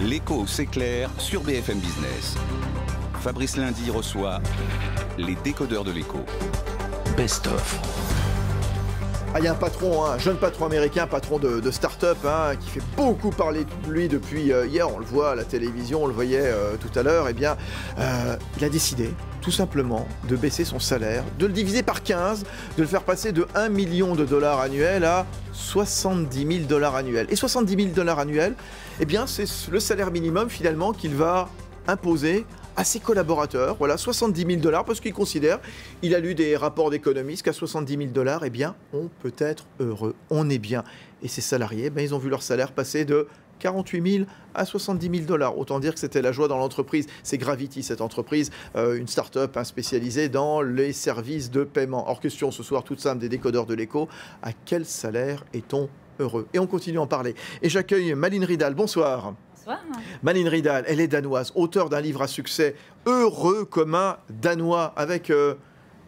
L'écho, c'est clair sur BFM Business. Fabrice Lundi reçoit les décodeurs de l'écho. Best of. Il y a un patron, un jeune patron américain, patron de start-up, qui fait beaucoup parler de lui depuis hier. On le voit à la télévision, on le voyait tout à l'heure. Eh bien, il a décidé, tout simplement, de baisser son salaire, de le diviser par 15, de le faire passer de 1 million de dollars annuels à 70 000 dollars annuels. Et 70 000 dollars annuels, eh bien, c'est le salaire minimum, finalement, qu'il va imposer à ses collaborateurs. Voilà, 70 000 dollars, parce qu'il considère, il a lu des rapports d'économistes, qu'à 70 000 dollars, eh bien, on peut être heureux, on est bien. Et ses salariés, ils ont vu leur salaire passer de 48 000 à 70 000 dollars. Autant dire que c'était la joie dans l'entreprise. C'est Gravity, cette entreprise, une start-up spécialisée dans les services de paiement. Hors question ce soir, toute simple, des décodeurs de l'écho. À quel salaire est-on heureux? Et on continue à en parler. Et j'accueille Malin Ridal. Bonsoir. Bonsoir. Malin Ridal, elle est danoise, auteure d'un livre à succès, Heureux comme un Danois, avec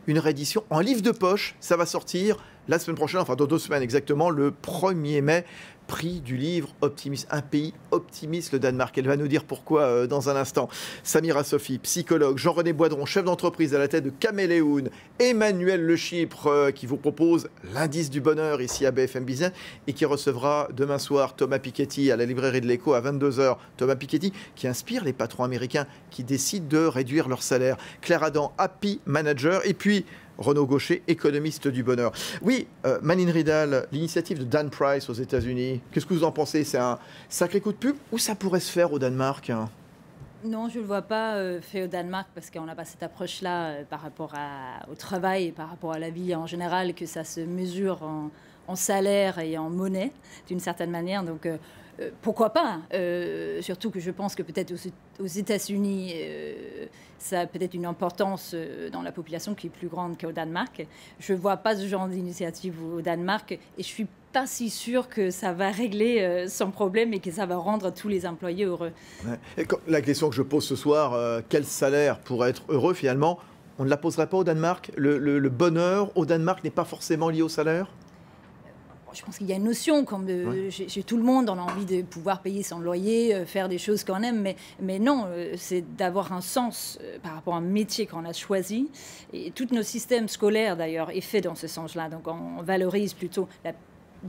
une réédition en livre de poche. Ça va sortir la semaine prochaine, enfin dans 2 semaines exactement, le 1er mai. Prix du livre optimiste, un pays optimiste, le Danemark. Elle va nous dire pourquoi dans un instant. Samira Sophie, psychologue, Jean-René Boidron, chef d'entreprise à la tête de Caméléon, Emmanuel Le Chypre qui vous propose l'indice du bonheur ici à BFM Business et qui recevra demain soir Thomas Piketty à la librairie de l'Écho à 22h. Thomas Piketty qui inspire les patrons américains qui décident de réduire leur salaire. Claire Adam, Happy Manager, et puis Renaud Gaucher, économiste du bonheur. Oui, Malin Ridal, l'initiative de Dan Price aux États-Unis, qu'est-ce que vous en pensez? C'est un sacré coup de pub ou ça pourrait se faire au Danemark? Non, je ne le vois pas fait au Danemark parce qu'on n'a pas cette approche-là par rapport au travail et par rapport à la vie en général, que ça se mesure en salaire et en monnaie d'une certaine manière. Donc, pourquoi pas? Surtout que je pense que peut-être aux États-Unis, ça a peut-être une importance dans la population qui est plus grande qu'au Danemark. Je ne vois pas ce genre d'initiative au Danemark et je ne suis pas si sûre que ça va régler son problème et que ça va rendre tous les employés heureux. Ouais. Et la question que je pose ce soir, quel salaire pour être heureux finalement? On ne la poserait pas au Danemark? Le bonheur au Danemark n'est pas forcément lié au salaire? Je pense qu'il y a une notion, comme chez tout le monde, on a envie de pouvoir payer son loyer, faire des choses qu'on aime, mais non, c'est d'avoir un sens par rapport à un métier qu'on a choisi. Et tous nos systèmes scolaires, d'ailleurs, est fait dans ce sens-là. Donc, on valorise plutôt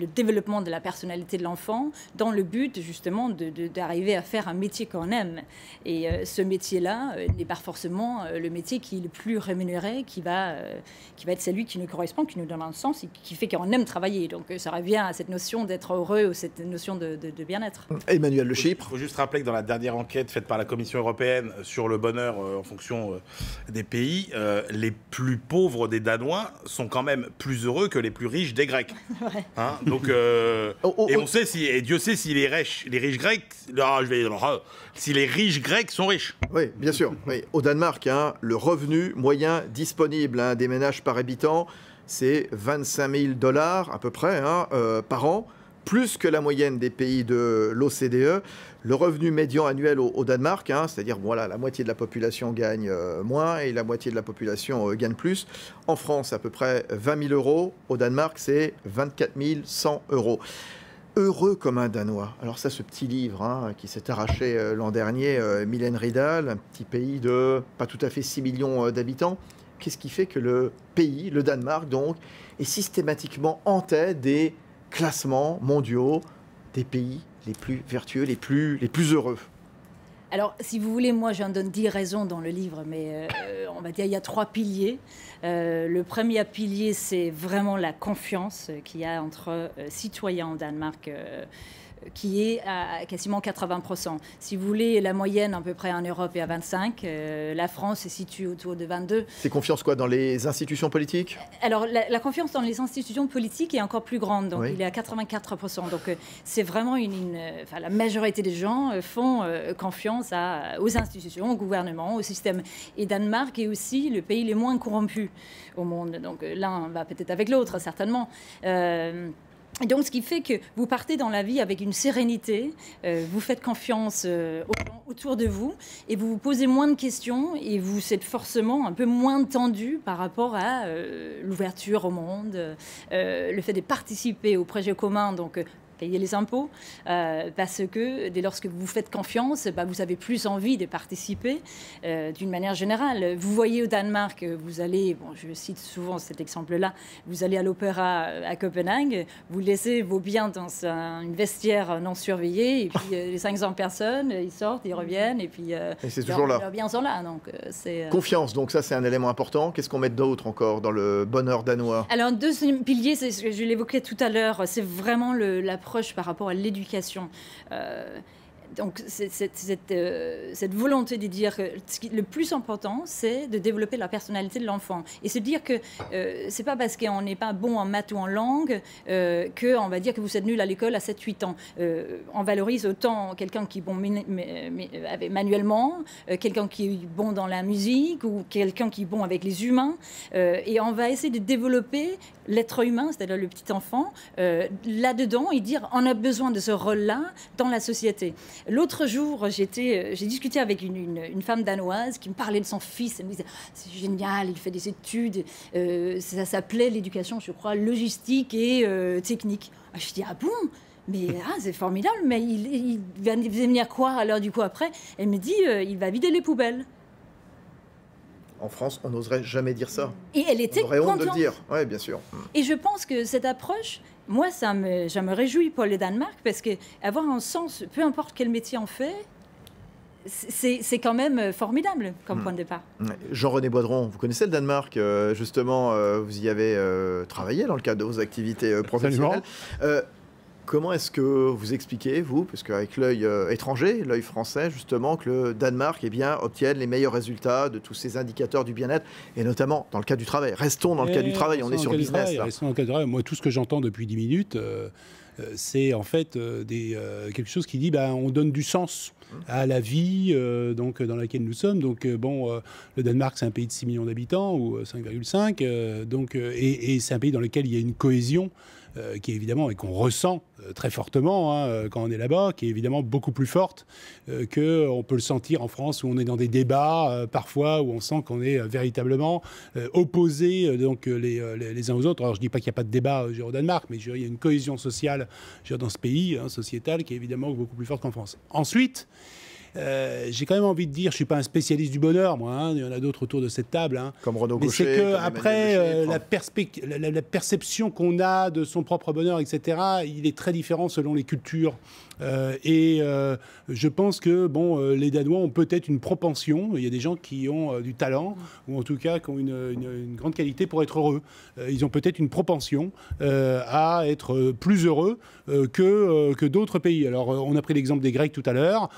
le développement de la personnalité de l'enfant dans le but justement d'arriver à faire un métier qu'on aime. Et ce métier-là n'est pas forcément le métier qui est le plus rémunéré, qui va être celui qui nous correspond, qui nous donne un sens et qui fait qu'on aime travailler. Donc ça revient à cette notion d'être heureux ou cette notion de bien-être. Emmanuel Le Chypre. Il faut juste rappeler que dans la dernière enquête faite par la Commission européenne sur le bonheur en fonction des pays, les plus pauvres des Danois sont quand même plus heureux que les plus riches des Grecs. Ouais. Hein, donc, et on sait et Dieu sait si les riches grecs, si les riches grecs sont riches. Oui, bien sûr. Oui. Au Danemark, le revenu moyen disponible des ménages par habitant, c'est 25 000 dollars à peu près par an, plus que la moyenne des pays de l'OCDE. Le revenu médian annuel au Danemark, c'est-à-dire la moitié de la population gagne moins et la moitié de la population gagne plus. En France, à peu près 20 000 euros. Au Danemark, c'est 24 100 euros. Heureux comme un Danois. Alors ça, ce petit livre qui s'est arraché l'an dernier, Malin Ridal, un petit pays de pas tout à fait 6 millions d'habitants. Qu'est-ce qui fait que le pays, le Danemark, donc, est systématiquement en tête des classements mondiaux des pays les plus vertueux, les plus heureux? Alors, si vous voulez, moi, j'en donne 10 raisons dans le livre, mais on va dire il y a 3 piliers. Le premier pilier, c'est vraiment la confiance qu'il y a entre citoyens au Danemark, qui est à quasiment 80%. Si vous voulez, la moyenne à peu près en Europe est à 25. La France se situe autour de 22. C'est confiance quoi, dans les institutions politiques? Alors, la confiance dans les institutions politiques est encore plus grande. Donc, oui. Il est à 84%. Donc, c'est vraiment la majorité des gens font confiance aux institutions, au gouvernement, au système. Et Danemark est aussi le pays le moins corrompu au monde. Donc, l'un va peut-être avec l'autre, certainement. Et donc, ce qui fait que vous partez dans la vie avec une sérénité, vous faites confiance aux gens autour de vous et vous vous posez moins de questions et vous êtes forcément un peu moins tendu par rapport à l'ouverture au monde, le fait de participer au projet commun. Donc, payer les impôts, parce que dès lors que vous faites confiance, vous avez plus envie de participer d'une manière générale. Vous voyez au Danemark, vous allez, je cite souvent cet exemple-là, vous allez à l'opéra à Copenhague, vous laissez vos biens dans une vestiaire non surveillée, et puis les 500 personnes, ils sortent, ils reviennent, et puis et c'est toujours là. leurs biens sont là. Donc, confiance, donc ça c'est un élément important. Qu'est-ce qu'on met d'autre encore dans le bonheur danois? Alors, un deuxième pilier, c'est ce que je l'évoquais tout à l'heure, c'est vraiment l'approche par rapport à l'éducation. Donc, cette volonté de dire que le plus important, c'est de développer la personnalité de l'enfant. Et se dire que c'est pas parce qu'on n'est pas bon en maths ou en langue qu'on va dire que vous êtes nul à l'école à 7-8 ans. On valorise autant quelqu'un qui est bon manuellement, quelqu'un qui est bon dans la musique ou quelqu'un qui est bon avec les humains. Et on va essayer de développer l'être humain, c'est-à-dire le petit enfant, là-dedans et dire on a besoin de ce rôle-là dans la société. L'autre jour, j'ai discuté avec une femme danoise qui me parlait de son fils. Elle me disait c'est génial, il fait des études. Ça s'appelait l'éducation, je crois, logistique et technique. Je dis ah bon? Mais c'est formidable, mais il va venir quoi alors du coup après? Elle me dit il va vider les poubelles. En France, on n'oserait jamais dire ça. Et elle était contente. On aurait honte de le dire, oui, bien sûr. Et je pense que cette approche, moi, ça me réjouit pour le Danemark, parce qu'avoir un sens, peu importe quel métier on fait, c'est quand même formidable comme point de départ. Jean-René Boidron, vous connaissez le Danemark, justement, vous y avez travaillé dans le cadre de vos activités professionnelles. Comment est-ce que vous expliquez, vous, parce qu'avec l'œil étranger, l'œil français, justement, que le Danemark obtienne les meilleurs résultats de tous ces indicateurs du bien-être, et notamment dans le cas du travail? Restons dans le cas du travail, on est sur business. Restons dans le cas du travail. Moi, tout ce que j'entends depuis 10 minutes, c'est en fait quelque chose qui dit on donne du sens à la vie donc, dans laquelle nous sommes. Donc, le Danemark, c'est un pays de 6 millions d'habitants, ou 5,5, et c'est un pays dans lequel il y a une cohésion qui est évidemment, et qu'on ressent très fortement quand on est là-bas, qui est évidemment beaucoup plus forte qu'on peut le sentir en France, où on est dans des débats parfois, où on sent qu'on est véritablement opposés donc, les uns aux autres. Alors je ne dis pas qu'il n'y a pas de débat au Danemark, mais il y a une cohésion sociale dans ce pays, sociétale, qui est évidemment beaucoup plus forte qu'en France. Ensuite, j'ai quand même envie de dire, je ne suis pas un spécialiste du bonheur, moi, il y en a d'autres autour de cette table. Comme Renaud Gaucher. Mais c'est qu'après, la perception qu'on a de son propre bonheur, etc., il est très différent selon les cultures. Je pense que les Danois ont peut-être une propension, il y a des gens qui ont du talent, ou en tout cas qui ont une grande qualité pour être heureux. Ils ont peut-être une propension à être plus heureux que d'autres pays. Alors, on a pris l'exemple des Grecs tout à l'heure.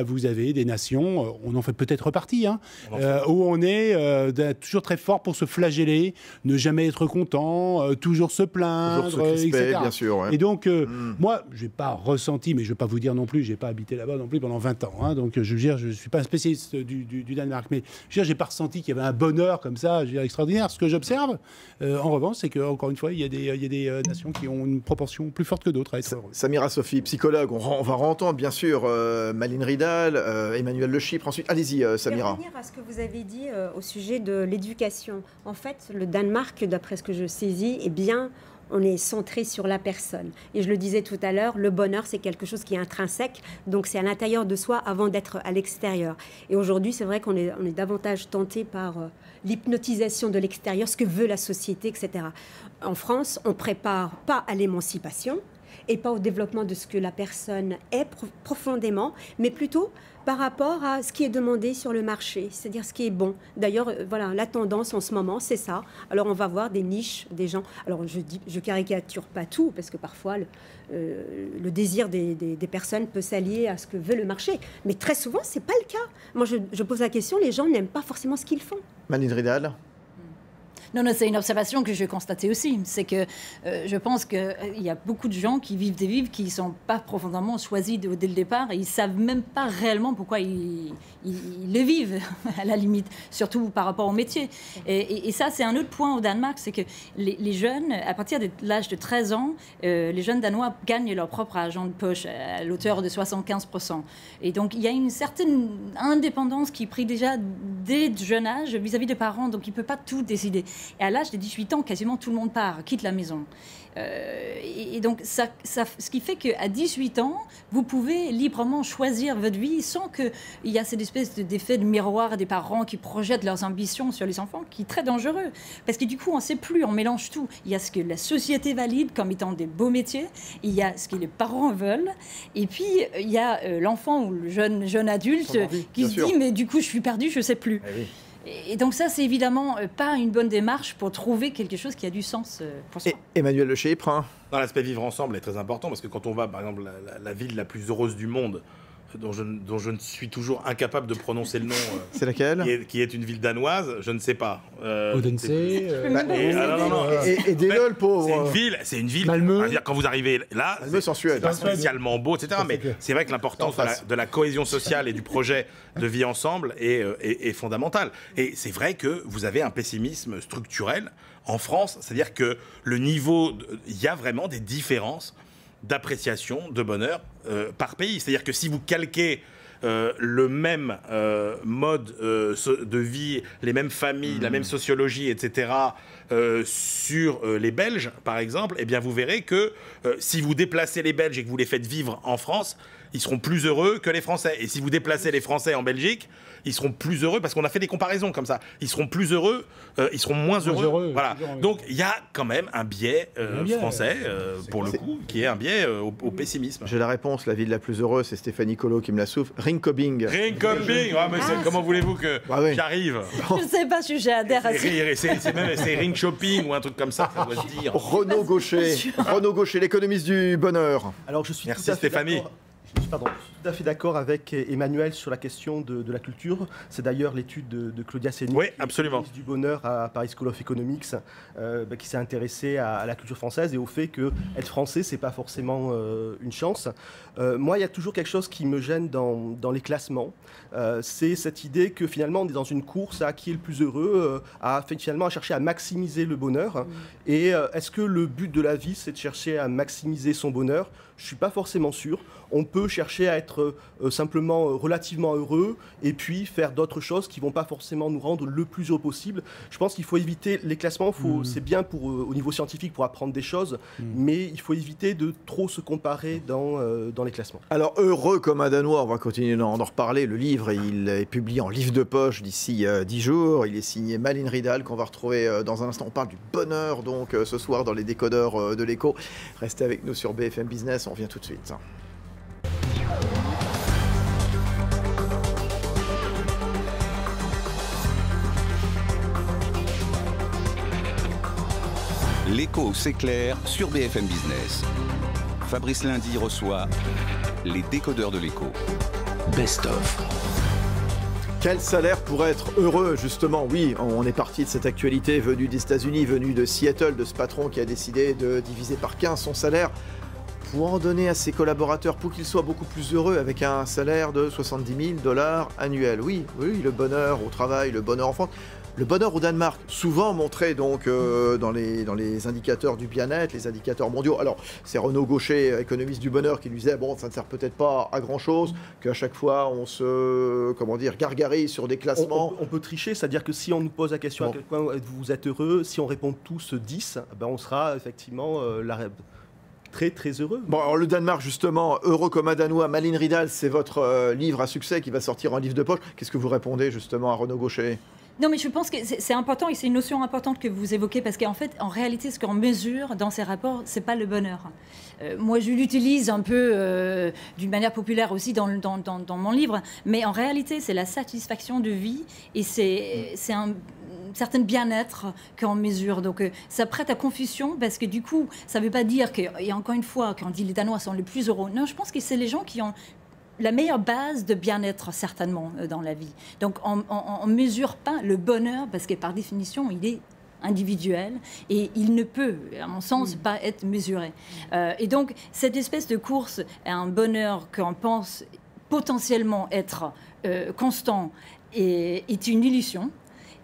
Vous avez des nations, on en fait peut-être partie, où on est toujours très fort pour se flageller, ne jamais être content, toujours se plaindre, toujours se crisper, etc. Bien sûr, ouais. Et donc, moi, je n'ai pas ressenti, mais je ne vais pas vous dire non plus, je n'ai pas habité là-bas non plus pendant 20 ans. Donc, je veux dire, je ne suis pas un spécialiste du Danemark, mais je n'ai pas ressenti qu'il y avait un bonheur comme ça, extraordinaire. Ce que j'observe, en revanche, c'est qu'encore une fois, il y a des nations qui ont une proportion plus forte que d'autres à être heureuses. Samira Sophie, psychologue, on va entendre bien sûr Malin Rydal, Emmanuel Le Chypre. Ensuite, allez-y, Samira. Je vais revenir à ce que vous avez dit au sujet de l'éducation. En fait, le Danemark, d'après ce que je saisis, on est centré sur la personne. Et je le disais tout à l'heure, le bonheur, c'est quelque chose qui est intrinsèque, donc c'est à l'intérieur de soi avant d'être à l'extérieur. Et aujourd'hui, c'est vrai qu'on est davantage tenté par l'hypnotisation de l'extérieur, ce que veut la société, etc. En France, on ne prépare pas à l'émancipation et pas au développement de ce que la personne est profondément, mais plutôt par rapport à ce qui est demandé sur le marché, c'est-à-dire ce qui est bon. D'ailleurs, voilà, la tendance en ce moment, c'est ça. Alors, on va voir des niches, des gens... Alors, je caricature pas tout, parce que parfois, le désir des personnes peut s'allier à ce que veut le marché. Mais très souvent, c'est pas le cas. Moi, je pose la question, les gens n'aiment pas forcément ce qu'ils font. Malin Rydal. Non, c'est une observation que je constatais aussi. C'est que je pense qu'il y a beaucoup de gens qui vivent des vies qui ne sont pas profondément choisis dès le départ et ils ne savent même pas réellement pourquoi ils le vivent, à la limite, surtout par rapport au métier. Et ça, c'est un autre point au Danemark, c'est que les jeunes, à partir de l'âge de 13 ans, les jeunes Danois gagnent leur propre argent de poche à l'auteur de 75%. Et donc, il y a une certaine indépendance qui est prise déjà dès le jeune âge vis-à-vis des parents, donc il ne peut pas tout décider. Et à l'âge de 18 ans, quasiment tout le monde part, quitte la maison. Et donc, ce qui fait qu'à 18 ans, vous pouvez librement choisir votre vie sans qu'il y ait cette espèce d'effet de miroir des parents qui projettent leurs ambitions sur les enfants, qui est très dangereux. Parce que du coup, on ne sait plus, on mélange tout. Il y a ce que la société valide comme étant des beaux métiers, il y a ce que les parents veulent, et puis il y a l'enfant ou le jeune adulte qui se dit « mais du coup, je suis perdu, je ne sais plus ». Et donc ça, c'est évidemment pas une bonne démarche pour trouver quelque chose qui a du sens pour soi. Emmanuel Le Chypre. L'aspect vivre ensemble est très important parce que quand on va, par exemple, la ville la plus heureuse du monde, dont je ne suis toujours incapable de prononcer le nom. C'est laquelle qui est une ville danoise, je ne sais pas. Odense. Et Déole, pauvre. C'est une ville. Malmö. Quand vous arrivez là, Malmö, c'est en Suède. pas spécialement beau, etc. Mais c'est vrai que l'importance de la cohésion sociale et du projet de vie ensemble est fondamentale. Et c'est vrai que vous avez un pessimisme structurel en France, c'est-à-dire que le niveau, il y a vraiment des différences d'appréciation de bonheur par pays. C'est-à-dire que si vous calquez le même mode de vie, les mêmes familles, la même sociologie, etc., sur les Belges, par exemple, eh bien vous verrez que si vous déplacez les Belges et que vous les faites vivre en France, ils seront plus heureux que les Français. Et si vous déplacez les Français en Belgique, ils seront plus heureux, parce qu'on a fait des comparaisons comme ça. Ils seront plus heureux, ils seront moins heureux. Voilà. Donc il y a quand même un biais français, pour le coup, qui est un biais au pessimisme. J'ai la réponse, la ville la plus heureuse, c'est Stéphanie Colo qui me la souffle. Ringkobing. Ringkobing, comment voulez-vous que j'arrive? Je ne sais pas si j'adhère à ça. C'est Ring Shopping ou un truc comme ça doit se dire. Renaud Gaucher, l'économiste du bonheur. Alors je suis Merci tout à fait Stéphanie. je suis tout à fait d'accord avec Emmanuel sur la question de la culture. C'est d'ailleurs l'étude de Claudia Séni, absolument, du bonheur à Paris School of Economics, qui s'est intéressée à la culture française et au fait que être français, c'est pas forcément une chance. Moi, il y a toujours quelque chose qui me gêne dans les classements. C'est cette idée que finalement, on est dans une course à qui est le plus heureux, à chercher à maximiser le bonheur. Et est-ce que le but de la vie, c'est de chercher à maximiser son bonheur? Je ne suis pas forcément sûr. On peut chercher à être simplement relativement heureux et puis faire d'autres choses qui ne vont pas forcément nous rendre le plus heureux possible. Je pense qu'il faut éviter les classements. C'est bien au niveau scientifique pour apprendre des choses, mais il faut éviter de trop se comparer dans les classements. Alors, Heureux comme un Danois, on va continuer d'en reparler. Le livre, il est publié en livre de poche d'ici 10 jours. Il est signé Malin Ridal, qu'on va retrouver dans un instant. On parle du bonheur, donc, ce soir, dans les décodeurs de l'écho. Restez avec nous sur BFM Business, on revient tout de suite. L'écho s'éclaire sur BFM Business. Fabrice Lundi reçoit les décodeurs de l'écho. Best of. Quel salaire pour être heureux, justement? Oui, on est parti de cette actualité venue des États-Unis, venue de Seattle, de ce patron qui a décidé de diviser par 15 son salaire pour en donner à ses collaborateurs, pour qu'ils soient beaucoup plus heureux avec un salaire de 70 000 $ annuels. Oui, le bonheur au travail, le bonheur en France. Le bonheur au Danemark, souvent montré donc dans les indicateurs du bien-être, les indicateurs mondiaux. Alors, c'est Renaud Gaucher, économiste du bonheur, qui lui disait bon, ça ne sert peut-être pas à grand-chose, qu'à chaque fois on se, gargarise sur des classements. On peut tricher, c'est-à-dire que si on nous pose la question à quel point vous êtes heureux, si on répond tous 10, on sera effectivement très très heureux. Bon, alors le Danemark, justement, Heureux comme un Danois, Malin Ridal, c'est votre livre à succès qui va sortir en livre de poche. Qu'est-ce que vous répondez justement à Renaud Gaucher? Non, mais je pense que c'est important et c'est une notion importante que vous évoquez parce qu'en fait, en réalité, ce qu'on mesure dans ces rapports, c'est pas le bonheur. Moi, je l'utilise un peu d'une manière populaire aussi dans mon livre, mais en réalité, c'est la satisfaction de vie et c'est un certain bien-être qu'on mesure. Donc, ça prête à confusion parce que du coup, ça ne veut pas dire que, et encore une fois, quand on dit les Danois sont les plus heureux, non, je pense que c'est les gens qui ont la meilleure base de bien-être, certainement, dans la vie. Donc, on ne mesure pas le bonheur parce que, par définition, il est individuel et il ne peut, à mon sens, pas être mesuré. Et donc, cette espèce de course à un bonheur qu'on pense potentiellement être constant est une illusion.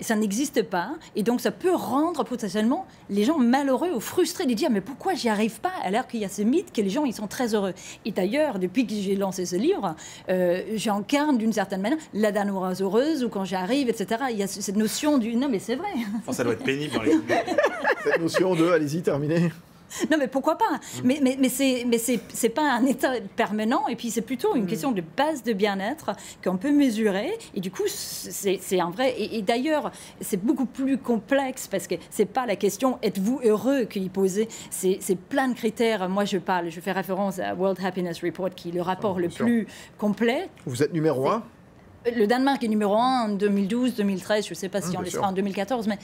et ça n'existe pas. Et donc, ça peut rendre potentiellement les gens malheureux ou frustrés de dire mais pourquoi j'y arrive pas alors qu'il y a ce mythe que les gens ils sont très heureux. Et d'ailleurs, depuis que j'ai lancé ce livre, j'incarne d'une certaine manière la Danoise heureuse ou quand j'arrive, etc. Il y a cette notion du non mais c'est vrai. Enfin, ça doit être pénible dans les... Cette notion de allez-y, terminez. Non, mais pourquoi pas? Mais c'est pas un état permanent, et puis c'est plutôt une question de base de bien-être qu'on peut mesurer, et du coup, c'est un vrai... Et d'ailleurs, c'est beaucoup plus complexe, parce que c'est pas la question « êtes-vous heureux » qu'il est posé, c'est plein de critères. Moi, je fais référence à World Happiness Report, qui est le rapport le plus complet. Vous êtes numéro 1? Le Danemark est numéro 1 en 2012, 2013, je ne sais pas si on le sera en 2014, mais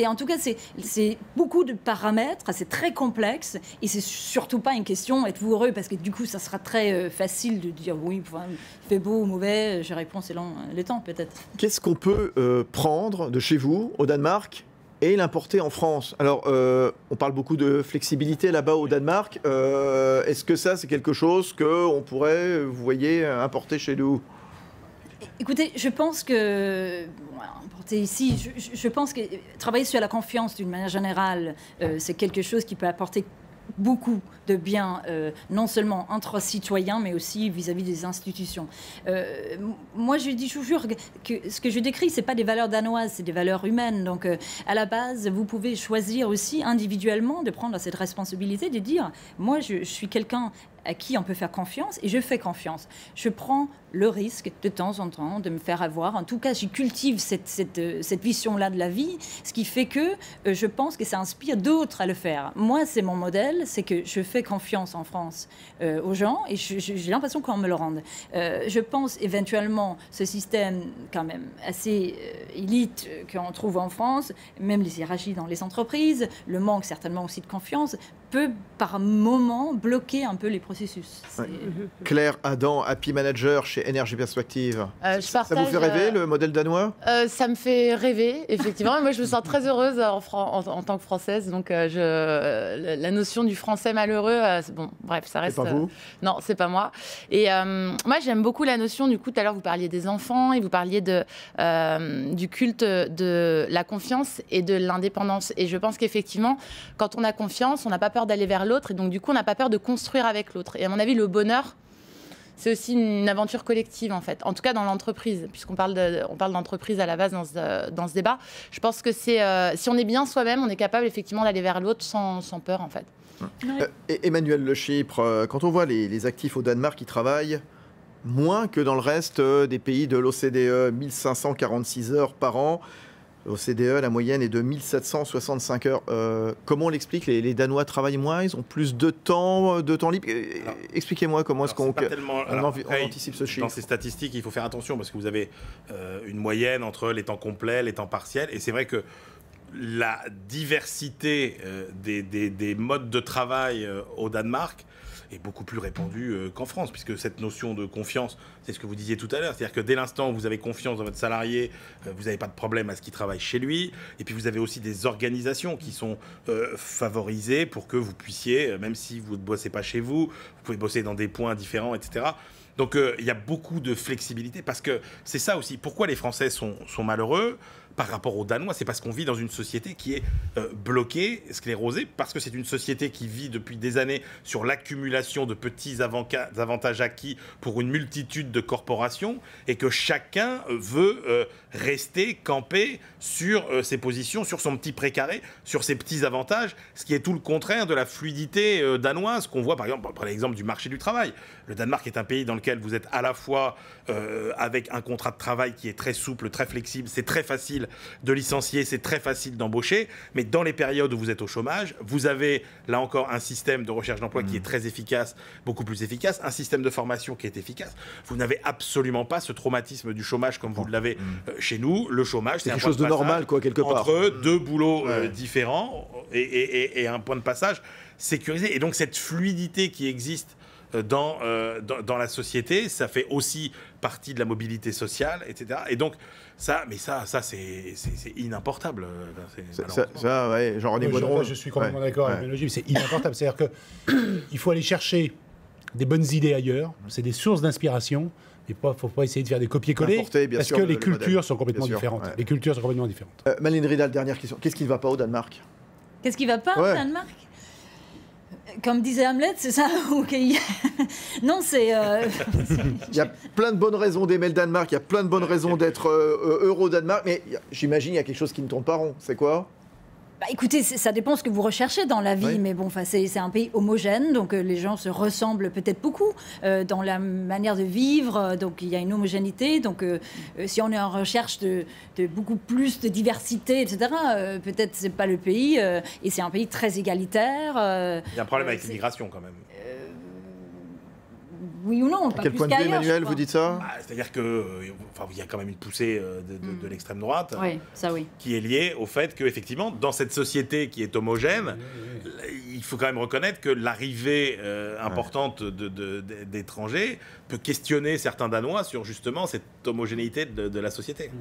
en tout cas, c'est beaucoup de paramètres, c'est très complexe, et c'est surtout pas une question « êtes-vous heureux ?» parce que du coup, ça sera très facile de dire « oui, il fait beau ou mauvais », je réponds « selon le temps, peut-être ». Qu'est-ce qu'on peut prendre de chez vous, au Danemark, et l'importer en France? Alors, on parle beaucoup de flexibilité là-bas au Danemark. Est-ce que ça, c'est quelque chose qu'on pourrait, vous voyez, importer chez nous? Écoutez, je pense que ici, je pense que travailler sur la confiance d'une manière générale, c'est quelque chose qui peut apporter beaucoup de bien, non seulement entre citoyens, mais aussi vis-à-vis des institutions. Moi, je dis toujours que ce que je décris, c'est pas des valeurs danoises, c'est des valeurs humaines. Donc, à la base, vous pouvez choisir aussi individuellement de prendre cette responsabilité de dire, moi, je suis quelqu'un à qui on peut faire confiance, et je fais confiance. Je prends le risque de temps en temps de me faire avoir. En tout cas, je cultive cette vision-là de la vie, ce qui fait que je pense que ça inspire d'autres à le faire. Moi, c'est mon modèle, c'est que je fais confiance en France aux gens, et j'ai l'impression qu'on me le rende. Je pense éventuellement ce système quand même assez élite qu'on trouve en France, même les hiérarchies dans les entreprises, le manque certainement aussi de confiance, peut par moment bloquer un peu les processus. Ouais. Claire Adam, Happy Manager chez Énergie Perspective. Ça vous fait rêver, le modèle danois? Ça me fait rêver, effectivement. Moi, je me sens très heureuse en tant que Française. Donc, la notion du Français malheureux, bon, bref, ça reste... C'est pas vous? Non, c'est pas moi. Et moi, j'aime beaucoup la notion, du coup, tout à l'heure, vous parliez des enfants et vous parliez du culte de la confiance et de l'indépendance. Et je pense qu'effectivement, quand on a confiance, on n'a pas peur d'aller vers l'autre. Et donc, du coup, on n'a pas peur de construire avec l'autre. Et à mon avis, le bonheur, c'est aussi une aventure collective, en fait. En tout cas, dans l'entreprise, puisqu'on parle d'entreprise à la base dans ce débat. Je pense que si on est bien soi-même, on est capable, effectivement, d'aller vers l'autre sans peur, en fait. Emmanuel Le Chypre, quand on voit les actifs au Danemark qui travaillent moins que dans le reste des pays de l'OCDE, 1546 heures par an. L'OCDE, la moyenne est de 1765 heures. Comment on l'explique? Les Danois travaillent moins, ils ont plus de temps libre. Expliquez-moi comment est-ce qu'on anticipe ce chiffre. Dans ces statistiques, il faut faire attention parce que vous avez une moyenne entre les temps complets, les temps partiels. Et c'est vrai que la diversité des modes de travail au Danemark est beaucoup plus répandue qu'en France, puisque cette notion de confiance, c'est ce que vous disiez tout à l'heure, c'est-à-dire que dès l'instant où vous avez confiance dans votre salarié, vous n'avez pas de problème à ce qu'il travaille chez lui, et puis vous avez aussi des organisations qui sont favorisées pour que vous puissiez, même si vous ne bossez pas chez vous, vous pouvez bosser dans des points différents, etc. Donc il y a beaucoup de flexibilité, parce que c'est ça aussi, pourquoi les Français sont malheureux par rapport aux Danois, c'est parce qu'on vit dans une société qui est bloquée, sclérosée, parce que c'est une société qui vit depuis des années sur l'accumulation de petits avantages acquis pour une multitude de corporations, et que chacun veut rester campé sur ses positions, sur son petit précaré, sur ses petits avantages, ce qui est tout le contraire de la fluidité danoise qu'on voit par exemple, par l'exemple du marché du travail. Le Danemark est un pays dans lequel vous êtes à la fois avec un contrat de travail qui est très souple, très flexible, c'est très facile de licencier, c'est très facile d'embaucher, mais dans les périodes où vous êtes au chômage, vous avez là encore un système de recherche d'emploi qui est très efficace, beaucoup plus efficace, un système de formation qui est efficace. Vous n'avez absolument pas ce traumatisme du chômage comme vous l'avez chez nous. Le chômage, c'est quelque chose de normal, quoi, quelque part. Entre deux boulots différents et un point de passage sécurisé. Et donc cette fluidité qui existe dans la société, ça fait aussi partie de la mobilité sociale, etc. Et donc, ça c'est inimportable. Jean-René Baudron. Je suis complètement d'accord avec le c'est inimportable. C'est-à-dire qu'il faut aller chercher des bonnes idées ailleurs, c'est des sources d'inspiration. Il ne faut pas essayer de faire des copier-coller, parce que les cultures sont complètement différentes. Les cultures sont complètement différentes. Malène Ridal, dernière question. Qu'est-ce qui ne va pas au Danemark? Qu'est-ce qui ne va pas au Danemark? Comme disait Hamlet, c'est ça? Okay. Non, c'est... Il y a plein de bonnes raisons d'aimer le Danemark, il y a plein de bonnes raisons d'être heureux au Danemark, mais j'imagine qu'il y a quelque chose qui ne tourne pas rond. C'est quoi? Bah, écoutez, ça dépend ce que vous recherchez dans la vie, mais bon, c'est un pays homogène, donc les gens se ressemblent peut-être beaucoup dans la manière de vivre, donc il y a une homogénéité, donc si on est en recherche de beaucoup plus de diversité, etc., peut-être c'est pas le pays, et c'est un pays très égalitaire. Il y a un problème avec l'immigration quand même. Oui ou non, à quel point de vue, Emmanuel, vous dites ça? C'est-à-dire que, il y a quand même une poussée de l'extrême droite, qui est liée au fait que, effectivement, dans cette société qui est homogène, il faut quand même reconnaître que l'arrivée importante d'étrangers peut questionner certains Danois sur justement cette homogénéité de la société.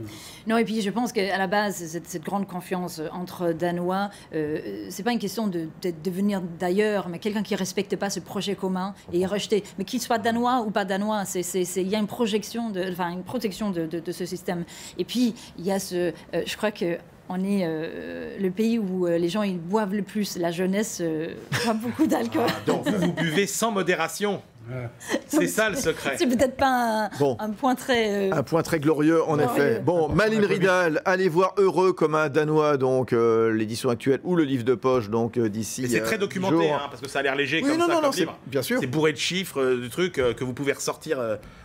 Non, et puis je pense qu'à la base, cette grande confiance entre Danois, c'est pas une question de venir d'ailleurs, mais quelqu'un qui respecte pas ce projet commun et est rejeté, mais qu'il soit danois ou pas danois, il y a une protection de ce système. Et puis il y a je crois que on est le pays où les gens ils boivent le plus, la jeunesse boit beaucoup d'alcool. Donc vous buvez sans modération. C'est ça le secret. C'est peut-être pas un point très... Un point très glorieux, en effet. Bon, Malène Ridal, allez voir Heureux comme un Danois, donc l'édition actuelle ou le livre de poche, donc d'ici. C'est très documenté, parce que ça a l'air léger comme livre. Bien sûr. C'est bourré de chiffres, de trucs que vous pouvez ressortir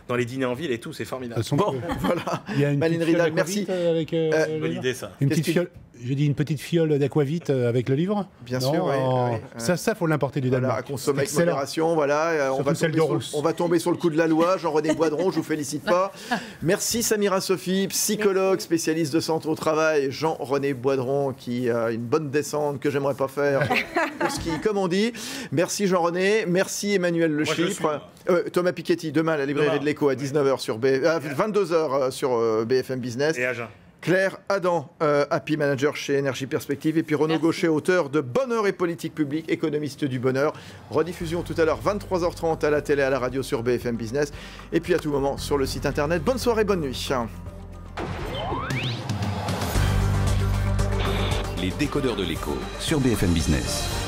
dans les dîners en ville et tout, c'est formidable. Bon, voilà. Malène Ridal, merci. Bonne idée, ça. Une petite fiole. J'ai dit une petite fiole d'aquavit avec le livre. Bien sûr, oui. Ça, faut l'importer du Danemark. À consommer avec modération, voilà. On va tomber sur le coup de la loi. Jean-René Boidron, je vous félicite pas. Merci Samira Sophie, psychologue, spécialiste de santé au travail. Jean-René Boidron, qui a une bonne descente que j'aimerais pas faire au ski, comme on dit. Merci Jean-René. Merci Emmanuel Le Chypre. Thomas Piketty, demain à la librairie de l'Écho à 19h sur 22h sur BFM Business. Et Agen. Claire Adam, Happy Manager chez Énergie Perspective, et puis Renaud Gaucher, auteur de Bonheur et politique publique, économiste du bonheur. Rediffusion tout à l'heure, 23h30 à la télé, à la radio sur BFM Business, et puis à tout moment sur le site internet. Bonne soirée, bonne nuit. Les décodeurs de l'écho sur BFM Business.